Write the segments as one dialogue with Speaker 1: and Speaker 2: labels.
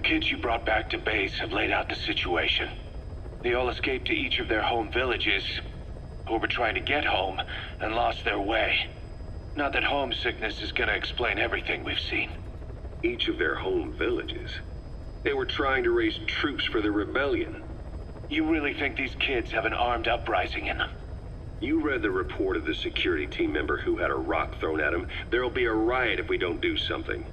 Speaker 1: kids you brought back to base have laid out the situation. They all escaped to each of their home villages, or were trying to get home, and lost their way. Not that homesickness is gonna explain everything we've seen.
Speaker 2: Each of their home villages? They were trying to raise troops for the rebellion.
Speaker 1: You really think these kids have an armed uprising in them?
Speaker 2: You read the report of the security team member who had a rock thrown at him. There'll be a riot if we don't do something.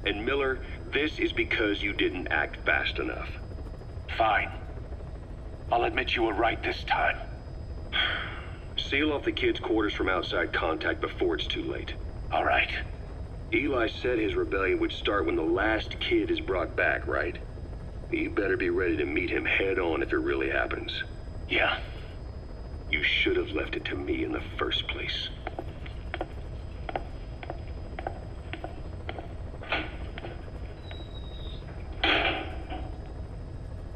Speaker 2: And Miller, this is because you didn't act fast enough.
Speaker 1: Fine. I'll admit you were right this time.
Speaker 2: Seal off the kids' quarters from outside contact before it's too late.
Speaker 1: All right.
Speaker 2: Eli said his rebellion would start when the last kid is brought back, right? You better be ready to meet him head on if it really happens.
Speaker 1: Yeah.
Speaker 2: You should have left it to me in the first place.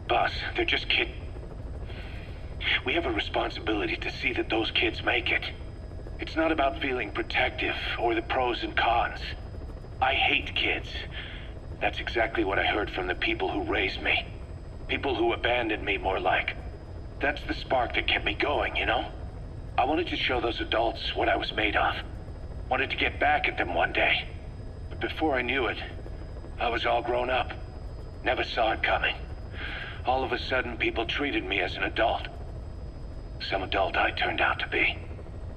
Speaker 1: Boss, they're just kids. We have a responsibility to see that those kids make it. It's not about feeling protective or the pros and cons. I hate kids. That's exactly what I heard from the people who raised me. People who abandoned me, more like. That's the spark that kept me going, you know? I wanted to show those adults what I was made of. Wanted to get back at them one day. But before I knew it, I was all grown up. Never saw it coming. All of a sudden, people treated me as an adult. Some adult I turned out to be.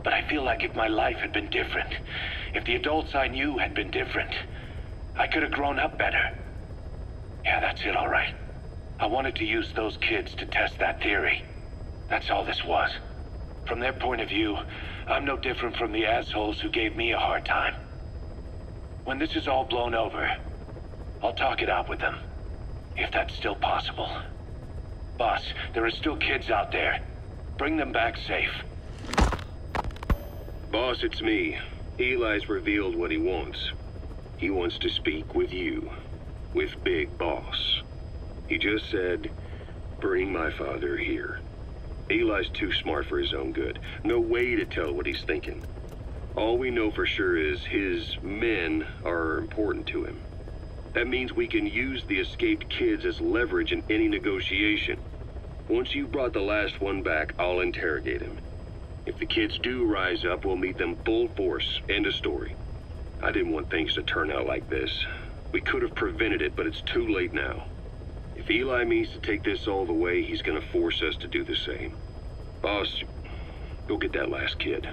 Speaker 1: But I feel like if my life had been different, if the adults I knew had been different, I could have grown up better. Yeah, that's it, all right. I wanted to use those kids to test that theory. That's all this was. From their point of view, I'm no different from the assholes who gave me a hard time. When this is all blown over, I'll talk it out with them. If that's still possible. Boss, there are still kids out there. Bring them back safe.
Speaker 2: Boss, it's me. Eli's revealed what he wants. He wants to speak with you. With Big Boss. He just said, bring my father here. Eli's too smart for his own good. No way to tell what he's thinking. All we know for sure is his men are important to him. That means we can use the escaped kids as leverage in any negotiation. Once you've brought the last one back, I'll interrogate him. If the kids do rise up, we'll meet them full force. End of story. I didn't want things to turn out like this. We could have prevented it, but it's too late now. If Eli means to take this all the way, he's gonna force us to do the same. Boss, go get that last kid.